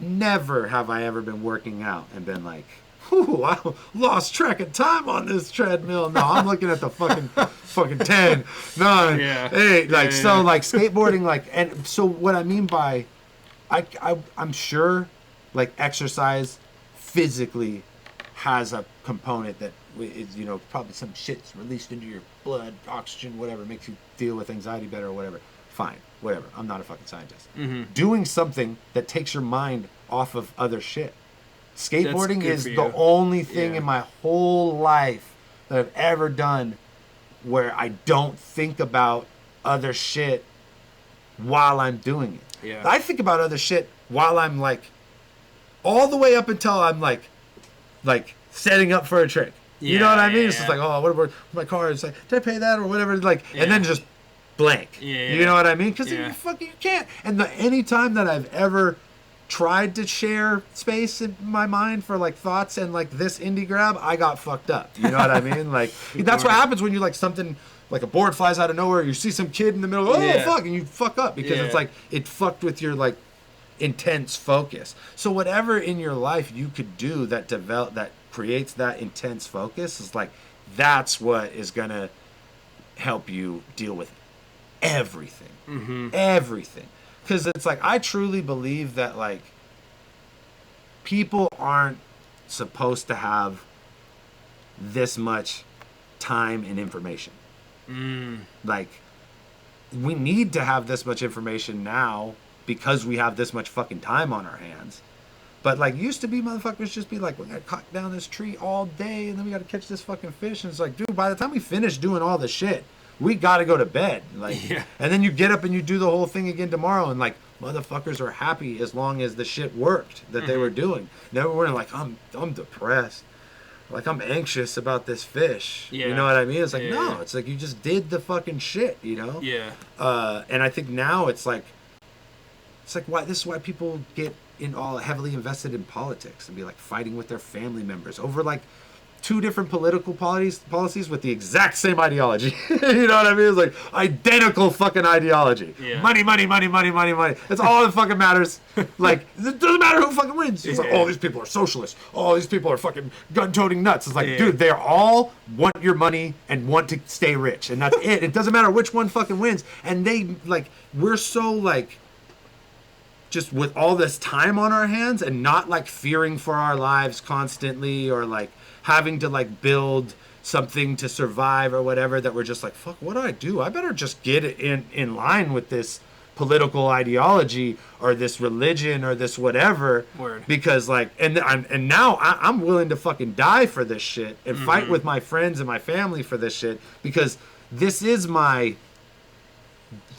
Never have I ever been working out and been whew, I lost track of time on this treadmill. No, I'm looking at the fucking 10, 9, 8. Skateboarding, and so what I mean by I'm sure exercise physically has a component that is, probably some shit's released into your blood, oxygen, whatever, makes you deal with anxiety better or whatever. Fine, whatever. I'm not a fucking scientist. Doing something that takes your mind off of other shit. Skateboarding is the only thing in my whole life that I've ever done where I don't think about other shit while I'm doing it. Yeah. I think about other shit while I'm all the way up until I'm setting up for a trick. You know what I mean? It's just oh, what my car? It's did I pay that or whatever? And then just blank. You know what I mean? Because you can't. And any time that I've ever tried to share space in my mind for thoughts and this indie grab, I got fucked up. You know what I mean? That's what happens when you something a board flies out of nowhere. You see some kid in the middle. Oh fuck! And you fuck up because it's it fucked with your intense focus. So whatever in your life you could do that creates that intense focus is that's what is gonna help you deal with everything. Everything. Because it's I truly believe that people aren't supposed to have this much time and information. We need to have this much information now because we have this much fucking time on our hands. But used to be motherfuckers just be we gotta cut down this tree all day and then we gotta catch this fucking fish. And it's dude, by the time we finish doing all the shit, we gotta go to bed. And then you get up and you do the whole thing again tomorrow, and motherfuckers are happy as long as the shit worked that they were doing. Never were I'm depressed. I'm anxious about this fish. You know what I mean? It's no, it's you just did the fucking shit, Yeah. And I think now it's why this is why people get all heavily invested in politics and be fighting with their family members over two different political policies with the exact same ideology. You know what I mean? It's identical fucking ideology. Yeah. Money, money, money, money, money, money. That's all that fucking matters. It doesn't matter who fucking wins. It's oh, these people are socialists. Oh, these people are fucking gun-toting nuts. It's dude, they all want your money and want to stay rich. And that's it. It doesn't matter which one fucking wins. And they, we're so, just with all this time on our hands and not like fearing for our lives constantly or like having to like build something to survive or whatever, that we're just like, fuck, what do I do? I better just get it in line with this political ideology or this religion or this whatever. Word. Because like, and now I'm willing to fucking die for this shit and fight with my friends and my family for this shit, because this is my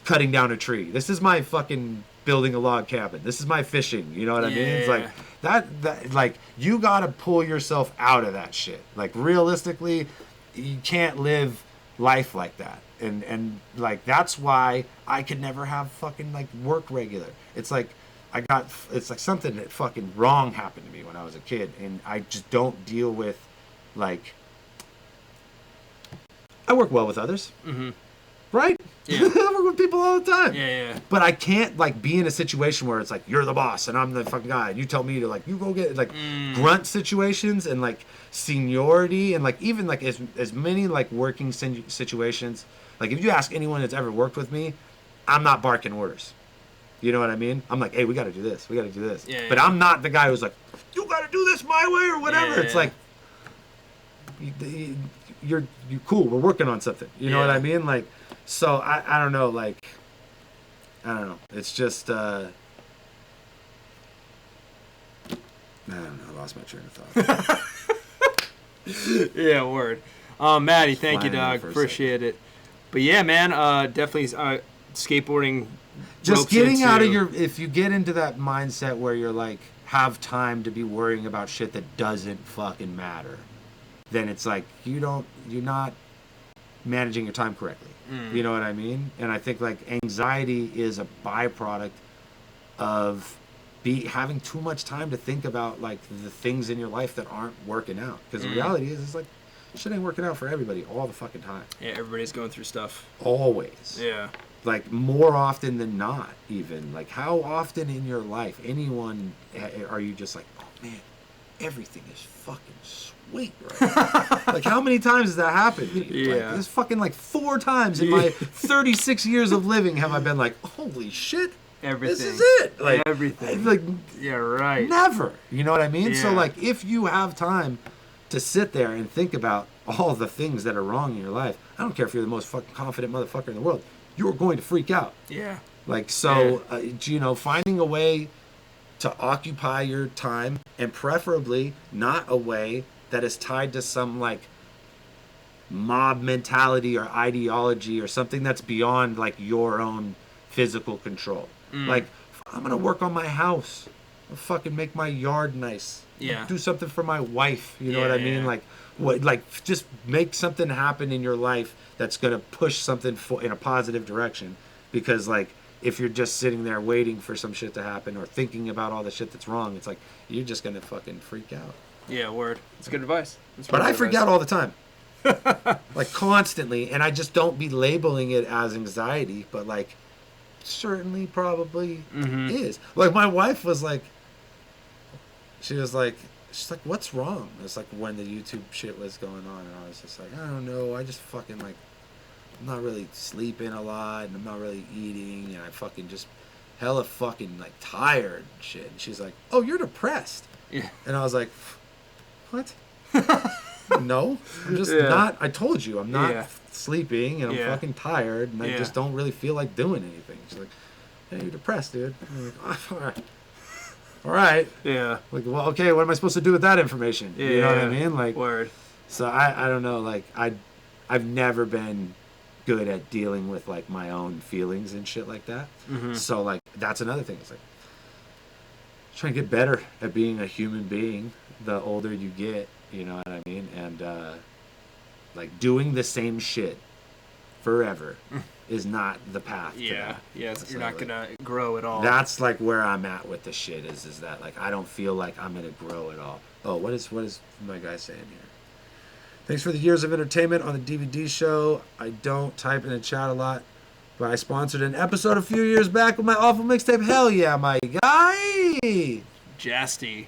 cutting down a tree. This is my fucking building a log cabin. This is my fishing. You know what I mean? It's like that like, you gotta pull yourself out of that shit. Like, realistically, you can't live life like that. And like, that's why I could never have fucking like work regular. It's like it's like something that fucking wrong happened to me when I was a kid, and I just don't deal with, like, I work well with others. Right? Yeah. I work with people all the time. Yeah. But I can't like be in a situation where it's like, you're the boss and I'm the fucking guy and you tell me to like, you go get like grunt situations and like seniority and like even like as many like working situations. Like, if you ask anyone that's ever worked with me, I'm not barking orders. You know what I mean? I'm like, hey, we got to do this. We got to do this. Yeah, but I'm not the guy who's like, you got to do this my way or whatever. Yeah. It's like, you're cool. We're working on something. You know what I mean? Like, so I don't know. Like, I don't know. It's just, I don't know. I lost my train of thought. Yeah, word. Maddie, thank you, Flying in dog. for a Appreciate it. But yeah, man, definitely skateboarding. Just getting out of your, if you get into that mindset where you're like, have time to be worrying about shit that doesn't fucking matter, then it's like, you're not managing your time correctly. You know what I mean? And I think like anxiety is a byproduct of having too much time to think about like the things in your life that aren't working out. Because the reality is, it's like, shit ain't working out for everybody all the fucking time. Yeah, everybody's going through stuff. Always. Yeah. Like, more often than not, even. Like, how often in your life, anyone, are you just like, oh man, everything is fucking sweet right now. Like, how many times has that happened? Yeah. Like, there's fucking like 4 times in my 36 years of living have I been like, holy shit. Everything. This is it. Like, everything. Like, yeah, right. Never. You know what I mean? Yeah. So, like, if you have time to sit there and think about all the things that are wrong in your life, I don't care if you're the most fucking confident motherfucker in the world, you're going to freak out. Yeah. Like, so, you know, finding a way to occupy your time, and preferably not a way that is tied to some, like, mob mentality or ideology or something that's beyond, like, your own physical control. Like, I'm going to work on my house. I'll fucking make my yard nice. Yeah. Do something for my wife. You know what I mean? Yeah. Like, just make something happen in your life that's going to push something in a positive direction. Because, like, if you're just sitting there waiting for some shit to happen or thinking about all the shit that's wrong, it's like, you're just going to fucking freak out. Yeah, word. It's good advice. But I freak out all the time. Like, constantly. And I just don't be labeling it as anxiety, but, like, certainly probably is. Like, my wife was like, she's like, what's wrong? It's like when the YouTube shit was going on, and I was just like, I don't know, I just fucking like, I'm not really sleeping a lot, and I'm not really eating, and I fucking just hella fucking like tired and shit. And she's like, oh, you're depressed. Yeah. And I was like, what? No, I'm just not. I told you, I'm not sleeping, and I'm fucking tired, and I just don't really feel like doing anything. She's like, hey, you're depressed, dude. I'm like, oh, all right. Yeah. Like, well, okay, what am I supposed to do with that information? Yeah. You know what I mean? Like, word. So I don't know. Like, I've never been good at dealing with like my own feelings and shit like that. So like, that's another thing. It's like trying to get better at being a human being the older you get. You know what I mean? And like, doing the same shit forever is not the path. Yeah, you're so, not like, gonna grow at all. That's like where I'm at with the shit. Is that like, I don't feel like I'm gonna grow at all. Oh, what is my guy saying here? Thanks for the years of entertainment on the DVD show. I don't type in the chat a lot, but I sponsored an episode a few years back with my awful mixtape. Hell yeah, my guy. Jasty.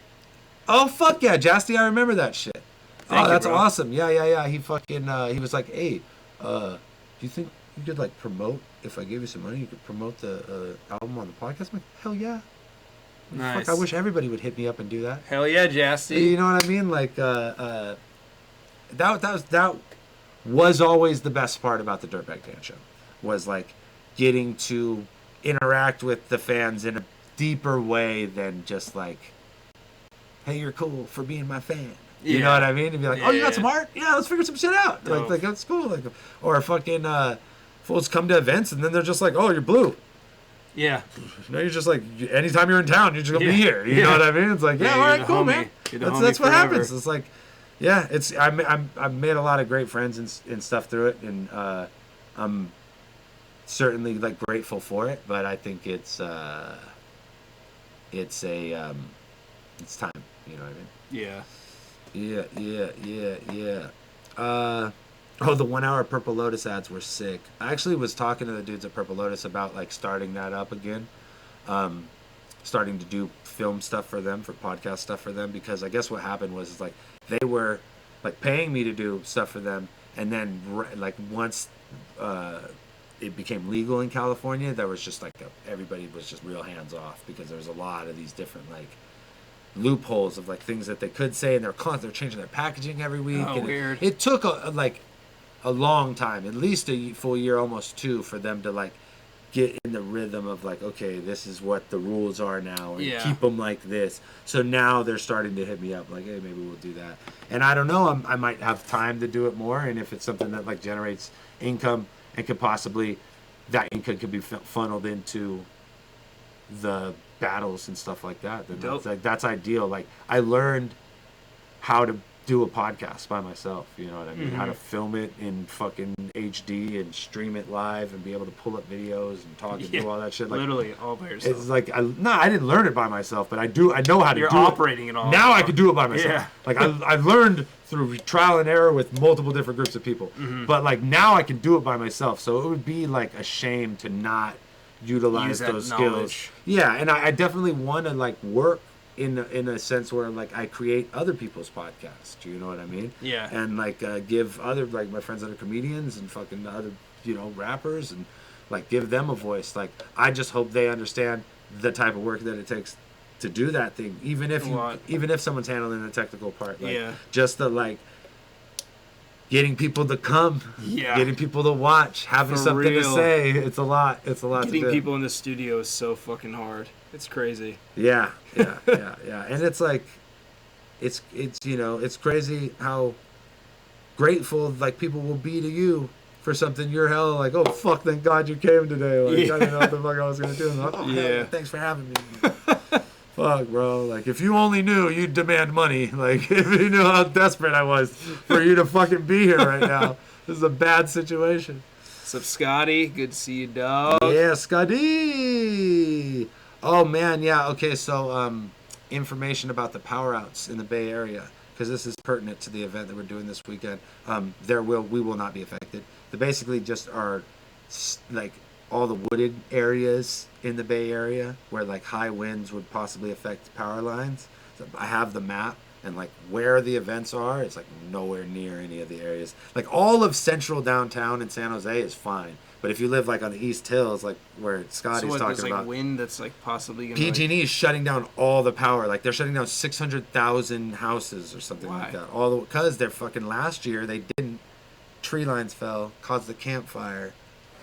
Oh, fuck yeah, Jasty, I remember that shit. Thank you, that's bro. awesome. Yeah. He fucking, he was like, hey, do you think you could, like, promote, if I gave you some money, you could promote the album on the podcast? I'm like, hell yeah. Nice. Fuck, I wish everybody would hit me up and do that. Hell yeah, Jasty. You know what I mean? Like, that was always the best part about the Dirtbag Dan show, was like getting to interact with the fans in a deeper way than just like, hey, you're cool for being my fan. You know what I mean? And be like, oh, you got some art? Yeah, let's figure some shit out. Like that's cool. Like, or fucking fools come to events and then they're just like, oh, you're blue. Yeah. No, you're just like, anytime you're in town, you're just gonna be here. You know what I mean? It's like, yeah, all right, cool, man. That's what happens. It's like, yeah, it's I've made a lot of great friends and stuff through it, and I'm certainly like grateful for it. But I think it's time. You know what I mean? Yeah. Yeah. The 1 hour Purple Lotus ads were sick. I actually was talking to the dudes at Purple Lotus about like starting that up again. Starting to do film stuff for them, for podcast stuff for them, because I guess what happened was like they were like paying me to do stuff for them, and then like once it became legal in California, there was just like everybody was just real hands off, because there was a lot of these different like loopholes of like things that they could say, and they're changing their packaging every week. Oh, and weird. It took a long time, at least a full year, almost two, for them to like get in the rhythm of like, okay, this is what the rules are now, and keep them like this. So now they're starting to hit me up like, hey, maybe we'll do that. And I don't know, I might have time to do it more, and if it's something that like generates income and could possibly, that income could be funneled into the battles and stuff like that, then that's ideal. Like, I learned how to do a podcast by myself, you know what I mean? How to film it in fucking HD and stream it live and be able to pull up videos and talk and do all that shit. Like, literally all by yourself. It's like, I didn't learn it by myself, but I know how to do it. You're operating it all. Now I can do it by myself. Yeah. Like, I learned through trial and error with multiple different groups of people. But like, now I can do it by myself. So it would be like a shame to not utilize those skills. Yeah, and I definitely want to like work in a sense where like I create other people's podcasts. You know what I mean? Yeah. And like give other, like my friends that are comedians and fucking other, you know, rappers, and like give them a voice. Like, I just hope they understand the type of work that it takes to do that thing, even if someone's handling the technical part. Like, just the like getting people to come, getting people to watch, having something to say. It's a lot to do. Getting people in the studio is so fucking hard. It's crazy. Yeah. And it's like, it's you know, it's crazy how grateful like people will be to you for something you're hella like, oh fuck, thank God you came today. Like, I didn't know what the fuck I was gonna do. Like, oh hell, thanks for having me. Fuck, bro. Like, if you only knew, you'd demand money. Like, if you knew how desperate I was for you to fucking be here right now. This is a bad situation. What's up, Scotty? Good to see you, dog. Yeah, Scotty. Oh, man, yeah. Okay, so information about the power outs in the Bay Area, because this is pertinent to the event that we're doing this weekend. We will not be affected. They basically just are like all the wooded areas in the Bay Area where like high winds would possibly affect power lines. So I have the map, and like where the events are, it's like nowhere near any of the areas. Like all of central downtown in San Jose is fine, but if you live like on the East Hills, like where Scotty's talking about, wind that's like possibly gonna PG&E is shutting down all the power. Like, they're shutting down 600,000 houses or something like that. All because they're fucking, last year they didn't. Tree lines fell, caused the campfire.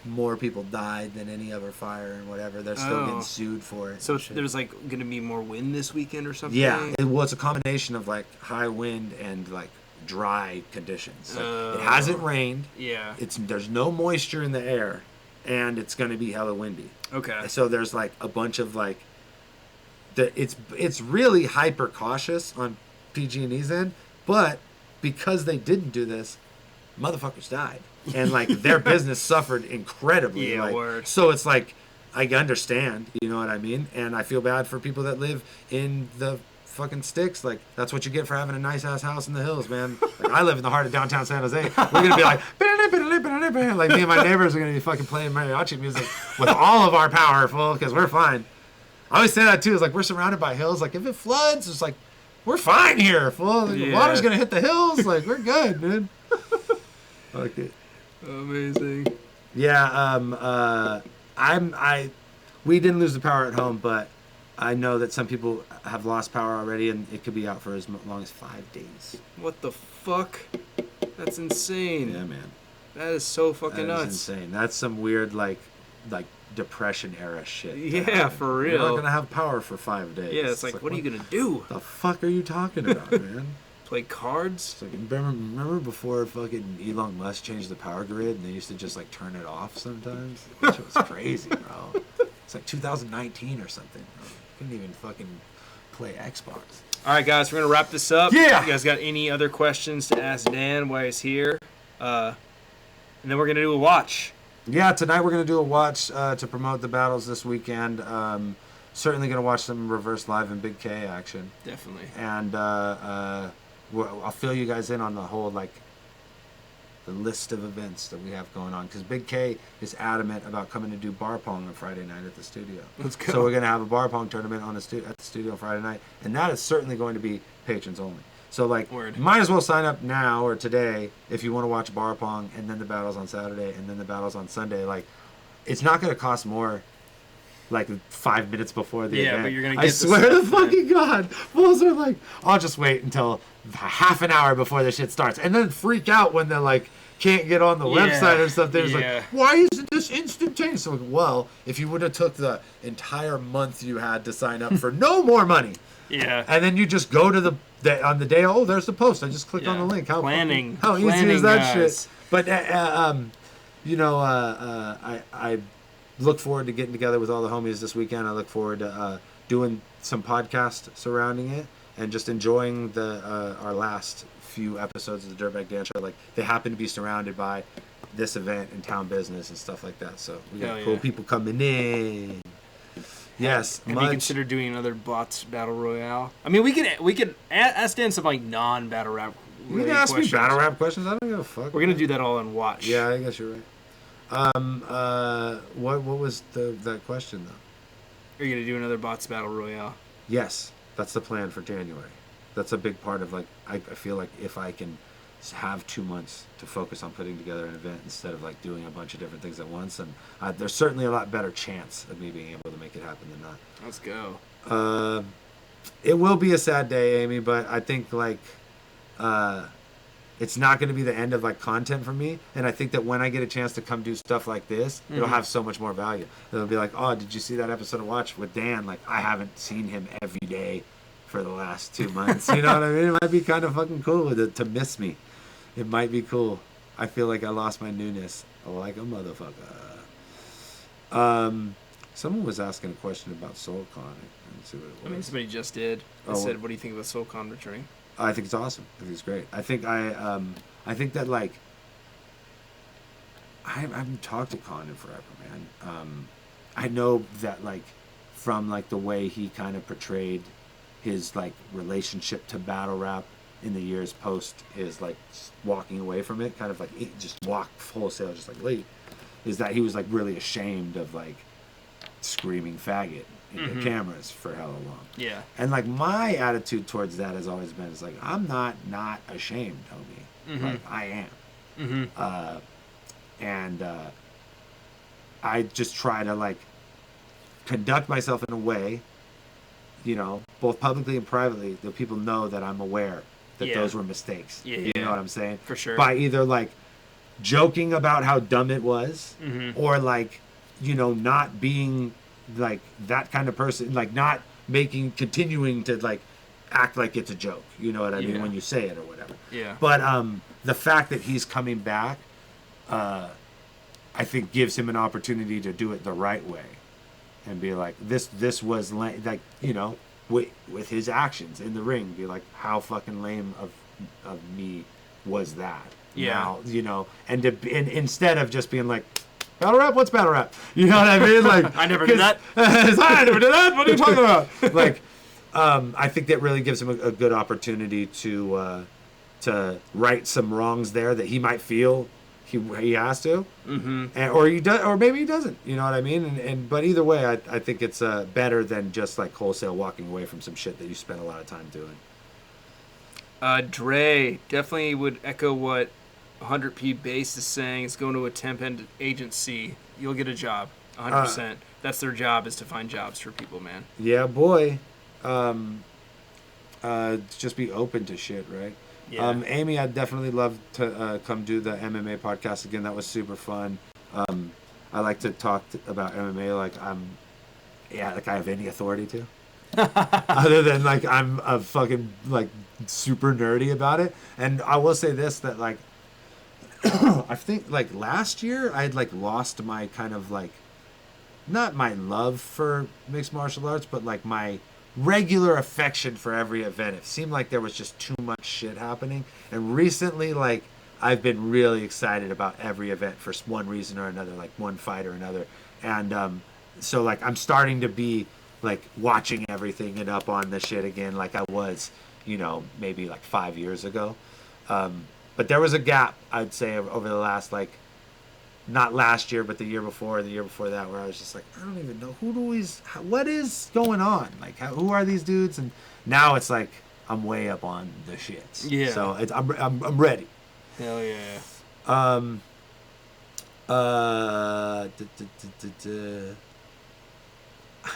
More people died than any other fire and whatever. They're still getting sued for it. So there's like going to be more wind this weekend or something? Yeah. It's a combination of like high wind and like dry conditions. Like, it hasn't rained. Yeah. There's no moisture in the air, and it's going to be hella windy. Okay. So there's like a bunch of like, it's really hyper cautious on PG&E's end, but because they didn't do this, motherfuckers died, and like their business suffered incredibly. Yeah, like, word. So it's like, I understand, you know what I mean, and I feel bad for people that live in the fucking sticks. Like, that's what you get for having a nice ass house in the hills, man. Like, I live in the heart of downtown San Jose. We're gonna be like, like me and my neighbors are gonna be fucking playing mariachi music with all of our power full, because we're fine. I always say that too. Is like, we're surrounded by hills. Like, if it floods, it's like, we're fine here, fool. Like, the water's gonna hit the hills. Like, we're good, dude. Okay. Amazing. Yeah, we didn't lose the power at home, but I know that some people have lost power already, and it could be out for as long as 5 days. What the fuck? That's insane. Yeah, man. That is so fucking nuts. That's insane. That's some weird like Depression era shit. Yeah, for real. You're not gonna have power for 5 days. Yeah, it's like what are you gonna do? The fuck are you talking about, man? Play cards? It's like, remember before fucking Elon Musk changed the power grid and they used to just like turn it off sometimes? That shit was crazy, bro. It's like 2019 or something, bro. Couldn't even fucking play Xbox. All right, guys, we're gonna wrap this up. Yeah. You guys got any other questions to ask Dan while he's here? And then we're gonna do a watch. Yeah, tonight we're gonna do a watch to promote the battles this weekend. Certainly gonna watch some Reverse Live and Big K action. Definitely. And I'll fill you guys in on the whole the list of events that we have going on, because Big K is adamant about coming to do bar pong on Friday night at the studio. Let's go. So we're going to have a bar pong tournament at the studio on Friday night, and that is certainly going to be patrons only. So might as well sign up now or today if you want to watch bar pong, and then the battles on Saturday, and then the battles on Sunday. It's not going to cost more 5 minutes before the event. Yeah, but you're going to get I swear to fucking God. Fools are like, I'll just wait until half an hour before the shit starts. And then freak out when they're can't get on the website or something. It's why isn't this instantaneous? So, well, if you would have took the entire month you had to sign up for no more money. Yeah. And then you just go to on the day, there's the post. I just click on the link. How easy is that shit? But, I look forward to getting together with all the homies this weekend. I look forward to doing some podcast surrounding it and just enjoying our last few episodes of the Dirtbag Dan Show. They happen to be surrounded by this event and town business and stuff like that. So we got cool people coming in. Yes. Have you considered doing another bots battle royale? I mean, we could ask Dan some non-battle rap. You can ask me battle rap questions. I don't give a fuck. We're gonna do that all in watch. Yeah, I guess you're right. What was that question though? Are you gonna do another bots battle royale? Yes, that's the plan for January. That's a big part of I feel like if I can have 2 months to focus on putting together an event instead of doing a bunch of different things at once, and there's certainly a lot better chance of me being able to make it happen than not. Let's go. It will be a sad day, Amy, but I think it's not going to be the end of content for me, and I think that when I get a chance to come do stuff like this, it'll have so much more value. It'll be oh, did you see that episode of Watch with Dan? I haven't seen him every day for the last 2 months. You know what I mean? It might be kind of fucking cool to miss me. It might be cool. I feel like I lost my newness like a motherfucker. Someone was asking a question about SoulCon. Let's see what it was. I mean, somebody just did. They said, "What do you think about SoulCon returning?" I think it's awesome. I think it's great. I think that I haven't talked to Con in forever, man. I know that from the way he kind of portrayed his relationship to battle rap in the years post his walking away from it, kind of just walk wholesale, just leave, is that he was really ashamed of screaming faggot into cameras for hella long. Yeah. And my attitude towards that has always been I'm not ashamed, homie. I am. And I just try to conduct myself in a way, both publicly and privately, that people know that I'm aware that those were mistakes. You know what I'm saying? For sure. By either joking about how dumb it was, or not being that kind of person, not continuing to act like it's a joke. You know what I mean when you say it or whatever. Yeah. But the fact that he's coming back, I think gives him an opportunity to do it the right way, and be this was with his actions in the ring, be how fucking lame of me was that? Yeah. Now, and instead of just being battle rap, what's battle rap? You know what I mean? I never did that. I never did that. What are you talking about? I think that really gives him a good opportunity to right some wrongs there that he might feel he has to, or he does, or maybe he doesn't. You know what I mean? But either way, I think it's better than just wholesale walking away from some shit that you spent a lot of time doing. Dre definitely would echo what 100p Bass is saying. Is going to a temp agency. You'll get a job. 100%. That's their job, is to find jobs for people, man. Yeah, boy. Just be open to shit, right? Yeah. Amy, I'd definitely love to come do the MMA podcast again. That was super fun. I like to talk about MMA like I have any authority to. Other than like I'm a fucking like super nerdy about it. And I will say this, that like I think like last year I had like lost my kind of like, not my love for mixed martial arts, but like my regular affection for every event. It seemed like there was just too much shit happening. And recently, like, I've been really excited about every event for one reason or another, like one fight or another. And so like I'm starting to be like watching everything and up on the shit again, like I was, maybe like 5 years ago. But there was a gap, I'd say, over the last, like, not last year, but the year before that, where I was just like, I don't even know what is going on? Like, who are these dudes? And now it's like, I'm way up on the shits. Yeah. So I'm ready. Hell yeah. I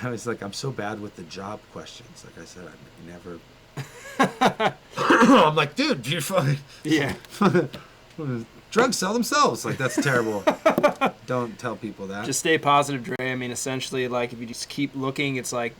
was like, I'm so bad with the job questions. Like I said, I never. I'm like, dude, you fucking. Yeah. Drugs sell themselves. Like, that's terrible. Don't tell people that. Just stay positive, Dre. I mean, essentially, like, if you just keep looking, it's like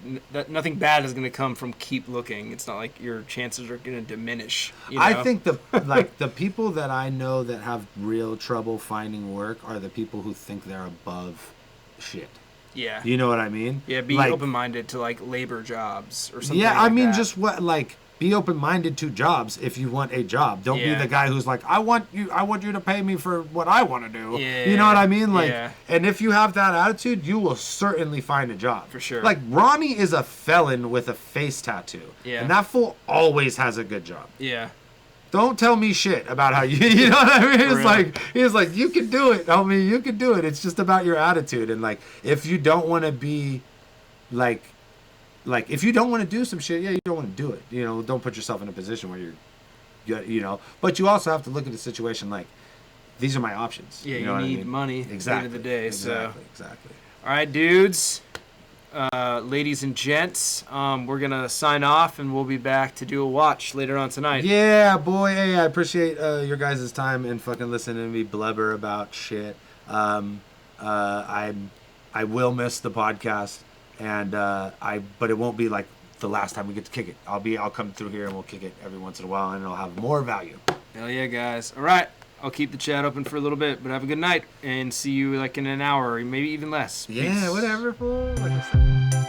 nothing bad is going to come from keep looking. It's not like your chances are going to diminish. I think the people that I know that have real trouble finding work are the people who think they're above shit. Yeah. You know what I mean? Yeah, be like, open-minded to, like, labor jobs or something. Yeah, like I mean, that. just what, like, be open-minded to jobs if you want a job. Don't be the guy who's like, I want you to pay me for what I want to do. Yeah. You know what I mean? Like, yeah. And if you have that attitude, you will certainly find a job. For sure. Like, Ronnie is a felon with a face tattoo. Yeah. And that fool always has a good job. Yeah. Don't tell me shit about how you know what I mean? He's like, you can do it, homie. You can do it. It's just about your attitude. And, like, if you don't want to be, like, if you don't want to do some shit, you don't want to do it. Don't put yourself in a position where you're, but you also have to look at the situation like, these are my options. Yeah, you know need what I mean? money Exactly. at the end of the day. Exactly. All right, dudes, ladies and gents, we're going to sign off, and we'll be back to do a watch later on tonight. Yeah, boy. Hey, I appreciate your guys' time and fucking listening to me blubber about shit. I will miss the podcast. And but it won't be like the last time we get to kick it. I'll come through here and we'll kick it every once in a while, and it'll have more value. Hell yeah, guys. All right, I'll keep the chat open for a little bit, but have a good night, and see you like in an hour or maybe even less. Yeah, Peace. whatever, fool. Like I said.